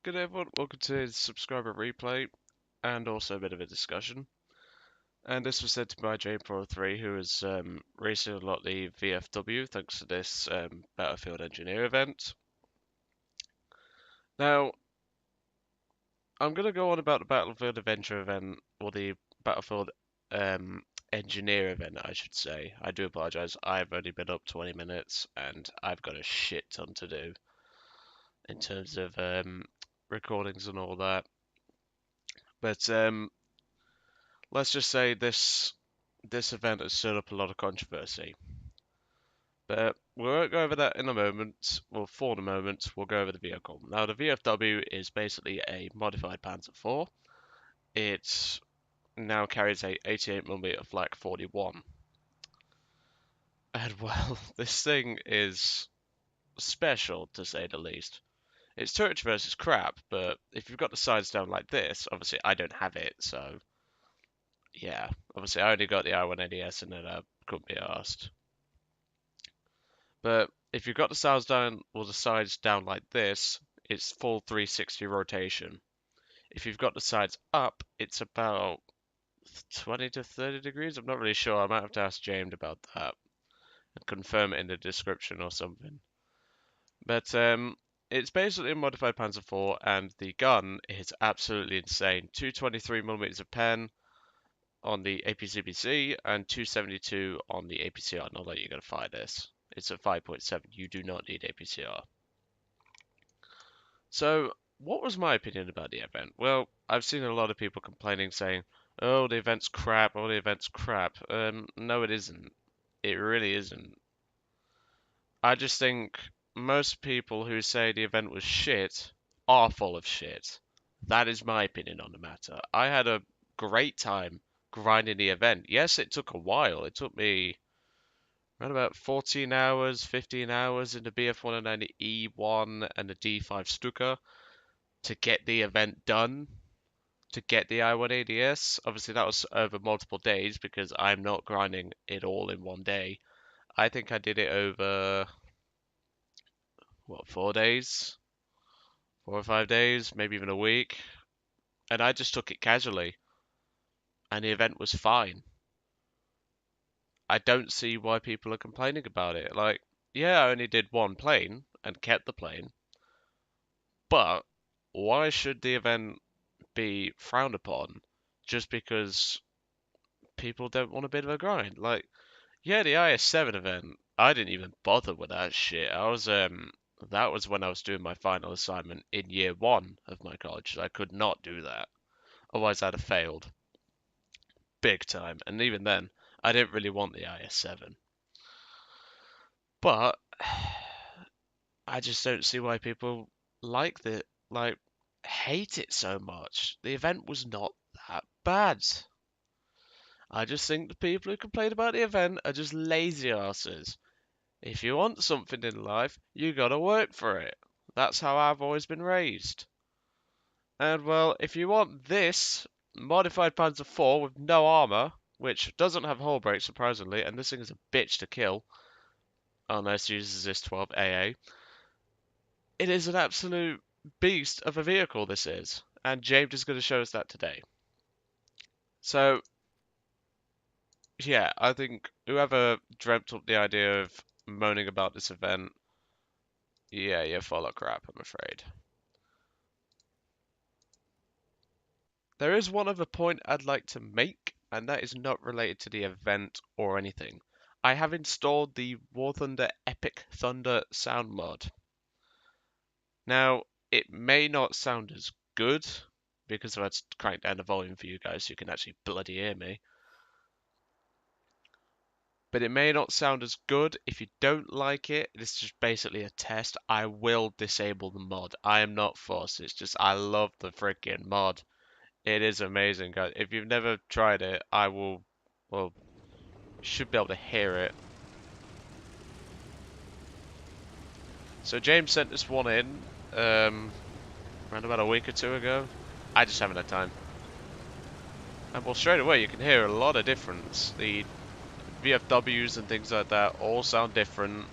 Good day everyone, welcome to the subscriber replay and also a bit of a discussion. And this was sent to by JPro3 who has racing a lot the VFW thanks to this Battlefield Engineer event. Now, I'm going to go on about the Battlefield Adventure event, or the Battlefield Engineer event I should say. I do apologise, I've only been up 20 minutes and I've got a shit ton to do in terms of recordings and all that. But let's just say this event has stirred up a lot of controversy. But we won't go over that in a moment. Well, for the moment, we'll go over the vehicle. Now, the VFW is basically a modified Panzer IV. It now carries a 88mm Flak 41. And well, this thing is special to say the least. Its turret traverse is crap, but if you've got the sides down like this, obviously I don't have it, so yeah. Obviously I only got the I-180S and then I couldn't be asked. But if you've got the sides down like this, it's full 360 rotation. If you've got the sides up, it's about 20 to 30 degrees. I'm not really sure. I might have to ask James about that and confirm it in the description or something. But it's basically a modified Panzer IV, and the gun is absolutely insane. 223mm of pen on the APCBC and 272 on the APCR. Not that you're going to fire this. It's a 5.7. You do not need APCR. So, what was my opinion about the event? Well, I've seen a lot of people complaining, saying, "Oh, the event's crap. Oh, the event's crap." No, it isn't. It really isn't. I just think most people who say the event was shit are full of shit. That is my opinion on the matter. I had a great time grinding the event. Yes, it took a while. It took me around about 14 hours, 15 hours in the BF190E1 and the D5 Stuka to get the event done, to get the I-180S. Obviously, that was over multiple days because I'm not grinding it all in one day. I think I did it over, what, 4 days? 4 or 5 days, maybe even a week. And I just took it casually. And the event was fine. I don't see why people are complaining about it. Like, yeah, I only did one plane and kept the plane. But why should the event be frowned upon just because people don't want a bit of a grind? Like, yeah, the IS-7 event, I didn't even bother with that shit. That was when I was doing my final assignment in year one of my college. I could not do that. Otherwise, I'd have failed big time. And even then, I didn't really want the IS-7. But I just don't see why people like hate it so much. The event was not that bad. I just think the people who complain about the event are just lazy asses. If you want something in life, you gotta work for it. That's how I've always been raised. And well, if you want this modified Panzer IV with no armor, which doesn't have hull brakes surprisingly, and this thing is a bitch to kill, unless it uses this 12AA, it is an absolute beast of a vehicle, this is. And James is going to show us that today. So, yeah, I think whoever dreamt up the idea of moaning about this event, yeah, you're full of crap, I'm afraid. There is one other point I'd like to make, and that is not related to the event or anything. I have installed the War Thunder Epic Thunder sound mod. Now, it may not sound as good, because I've had to crank down the volume for you guys so you can actually bloody hear me. But it may not sound as good. If you don't like it, this is just basically a test. I will disable the mod. I am not forced. It's just I love the freaking mod. It is amazing, guys. If you've never tried it, I will, well, should be able to hear it. So James sent this one in around about a week or two ago. I just haven't had time. And well, straight away you can hear a lot of difference. The VFWs and things like that all sound different.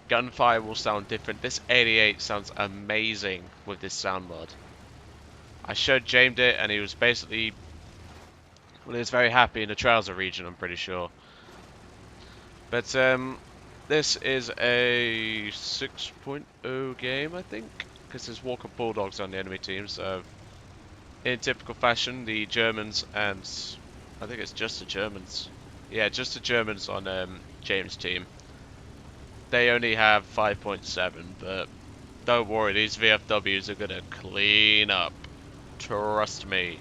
gunfire will sound different. This 88 sounds amazing with this sound mod. I showed James it, and he was basically, well, he was very happy in the Trouser region, I'm pretty sure. But this is a 6.0 game, I think, because there's Walker Bulldogs on the enemy team. So, in typical fashion, the Germans and I think it's just the Germans. Yeah, just the Germans on James' team. They only have 5.7, but don't worry, these VFWs are gonna clean up. Trust me.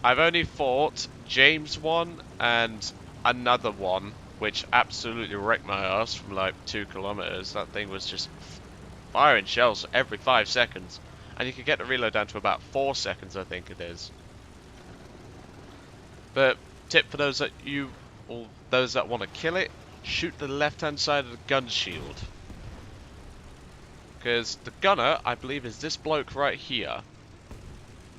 I've only fought James one and another one, which absolutely wrecked my ass from like 2 kilometers. That thing was just firing shells every 5 seconds. And you can get the reload down to about 4 seconds, I think it is. But tip for those that those that want to kill it, shoot the left-hand side of the gun shield. Because the gunner, I believe, is this bloke right here.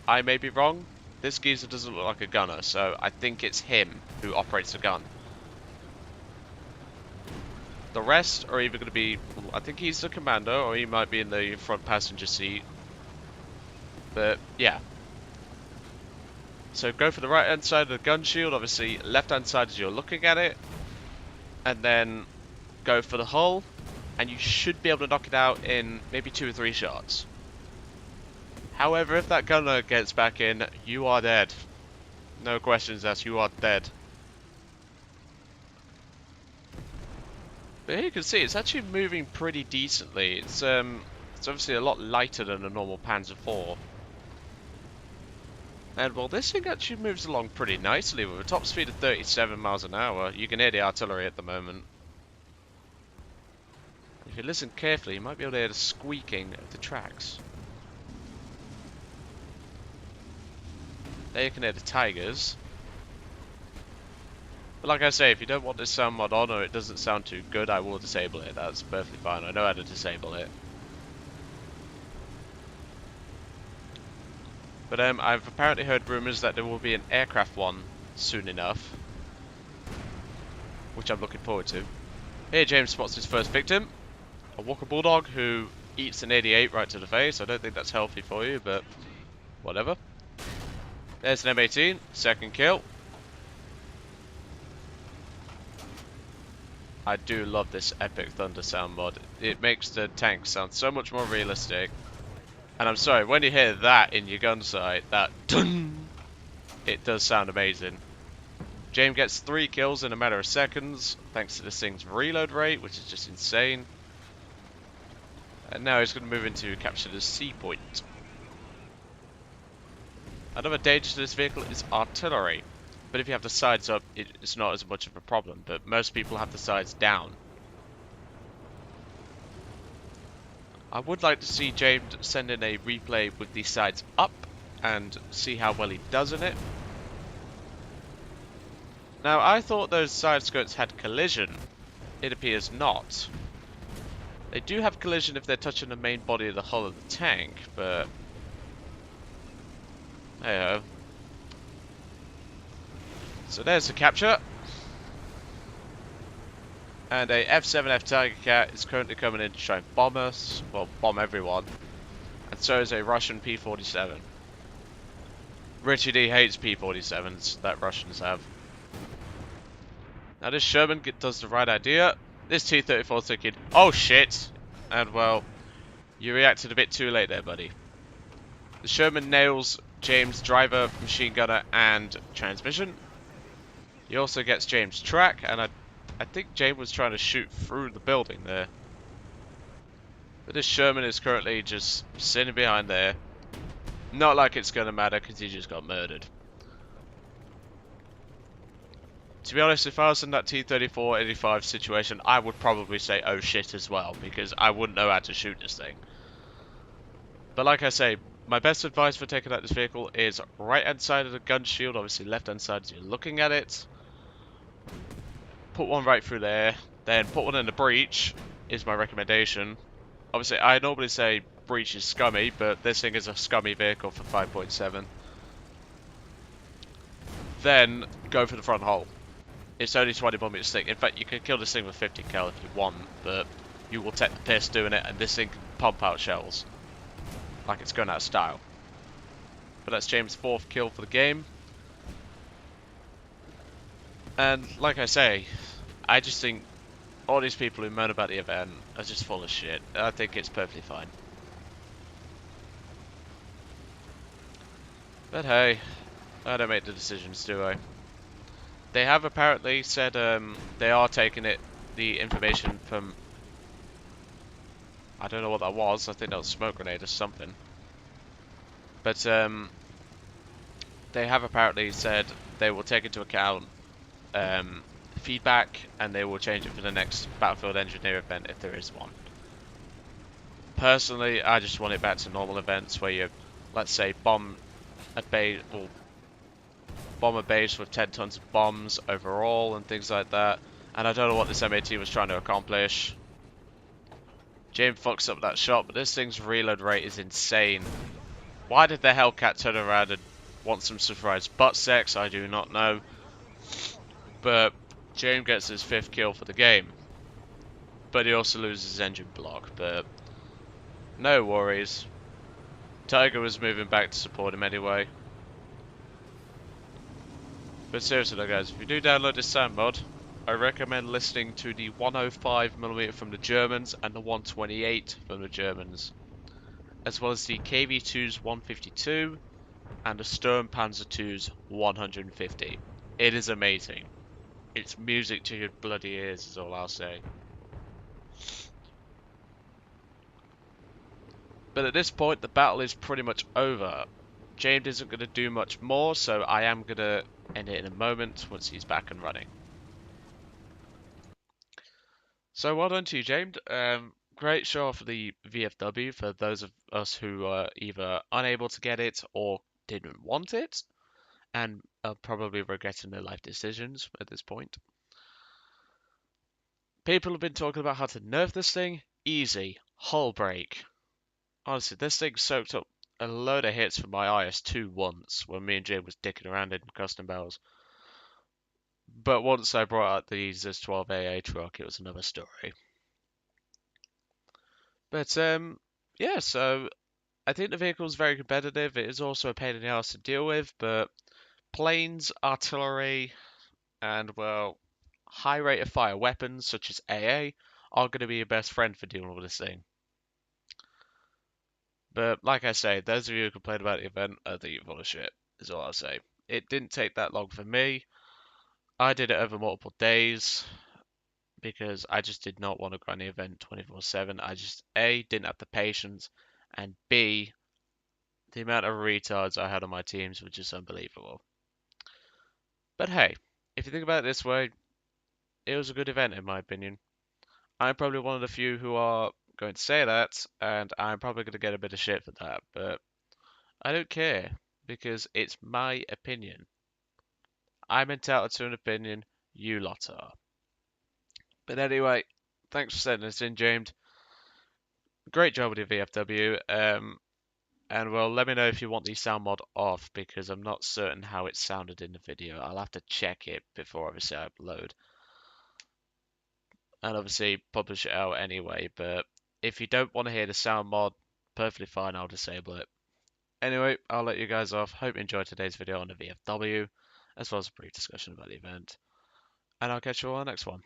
I may be wrong. This geezer doesn't look like a gunner, so I think it's him who operates the gun. The rest are either going to be, I think he's the commander, or he might be in the front passenger seat. But, yeah. So go for the right hand side of the gun shield, obviously left hand side as you're looking at it. And then go for the hull, and you should be able to knock it out in maybe 2 or 3 shots. However, if that gunner gets back in, you are dead. No questions asked, you are dead. But here you can see it's actually moving pretty decently. It's obviously a lot lighter than a normal Panzer IV. And well, this thing actually moves along pretty nicely with a top speed of 37 miles an hour. You can hear the artillery at the moment. If you listen carefully, you might be able to hear the squeaking of the tracks. There you can hear the Tigers. But like I say, if you don't want this sound mod on or it doesn't sound too good, I will disable it. That's perfectly fine. I know how to disable it. But I've apparently heard rumours that there will be an aircraft one soon enough, which I'm looking forward to. Here James spots his first victim, a Walker Bulldog who eats an 88 right to the face. I don't think that's healthy for you, but whatever. There's an M18, second kill. I do love this Epic Thunder sound mod. It makes the tank sound so much more realistic. And I'm sorry, when you hear that in your gun sight, that dun, it does sound amazing. James gets 3 kills in a matter of seconds, thanks to this thing's reload rate, which is just insane. And now he's going to move into capture the C point. Another danger to this vehicle is artillery. But if you have the sides up, it's not as much of a problem. But most people have the sides down. I would like to see James send in a replay with the sides up and see how well he does in it. Now, I thought those side skirts had collision. It appears not. They do have collision if they're touching the main body of the hull of the tank, but hey-ho. So there's the capture. And a F7F Tiger Cat is currently coming in to try and bomb us. Well, bomb everyone. And so is a Russian P-47. Richie D hates P-47s that Russians have. Now this Sherman does the right idea. This T-34's thinking, oh shit! And well, you reacted a bit too late there, buddy. The Sherman nails James' driver, machine gunner, and transmission. He also gets James' track, and I think James was trying to shoot through the building there. But this Sherman is currently just sitting behind there. Not like it's going to matter because he just got murdered. To be honest, if I was in that T-34-85 situation, I would probably say oh shit as well, because I wouldn't know how to shoot this thing. But like I say, my best advice for taking out this vehicle is right hand side of the gun shield, obviously left hand side as you're looking at it. Put one right through there, then put one in the breach, is my recommendation. Obviously, I normally say breach is scummy, but this thing is a scummy vehicle for 5.7. Then, go for the front hull. It's only 20 bomb stick. In fact, you can kill this thing with 50 cal if you want, but you will take the piss doing it, and this thing can pump out shells like it's going out of style. But that's James' 4th kill for the game. And like I say, I just think all these people who moan about the event are just full of shit. I think it's perfectly fine. But hey, I don't make the decisions, do I? They have apparently said they are taking the information from, I don't know what that was, I think that was a smoke grenade or something. But they have apparently said they will take into account feedback, and they will change it for the next Battlefield Engineer event if there is one. Personally, I just want it back to normal events where you, let's say, bomb a base or bomb a base with 10 tons of bombs overall and things like that. And I don't know what this MAT was trying to accomplish. James fucks up that shot, but this thing's reload rate is insane. Why did the Hellcat turn around and want some surprise butt sex? I do not know. But James gets his 5th kill for the game. But he also loses his engine block, but no worries. Tiger was moving back to support him anyway. But seriously though guys, if you do download this sound mod, I recommend listening to the 105mm from the Germans and the 128 from the Germans, as well as the KV2's 152 and the Sturmpanzer 2's 150. It is amazing. It's music to your bloody ears is all I'll say. But at this point, the battle is pretty much over. James isn't going to do much more, so I am going to end it in a moment once he's back and running. So well done to you, James. Great show for the VFW for those of us who are either unable to get it or didn't want it, and are probably regretting their life decisions at this point. People have been talking about how to nerf this thing. Easy. Hull break. Honestly, this thing soaked up a load of hits from my IS-2 once when me and Jim was dicking around in custom battles. But once I brought out the ZIS 12 AA truck, it was another story. But yeah, so I think the vehicle is very competitive. It is also a pain in the ass to deal with, but planes, artillery, and well, high rate of fire weapons such as AA are going to be your best friend for dealing with this thing. But like I say, those of you who complain about the event, I think you're full of shit, is all I'll say. It didn't take that long for me. I did it over multiple days because I just did not want to grind the event 24/7. I just A, didn't have the patience, and B, the amount of retards I had on my teams was just unbelievable. But hey, if you think about it this way, it was a good event in my opinion. I'm probably one of the few who are going to say that, and I'm probably going to get a bit of shit for that, but I don't care because it's my opinion. I'm entitled to an opinion, you lot are. But anyway, thanks for sending this in, James. Great job with your VFW. And well, let me know if you want the sound mod off because I'm not certain how it sounded in the video. I'll have to check it before obviously I upload. And obviously publish it out anyway, but if you don't want to hear the sound mod, perfectly fine, I'll disable it. Anyway, I'll let you guys off. Hope you enjoyed today's video on the VFW, as well as a brief discussion about the event. And I'll catch you all on the next one.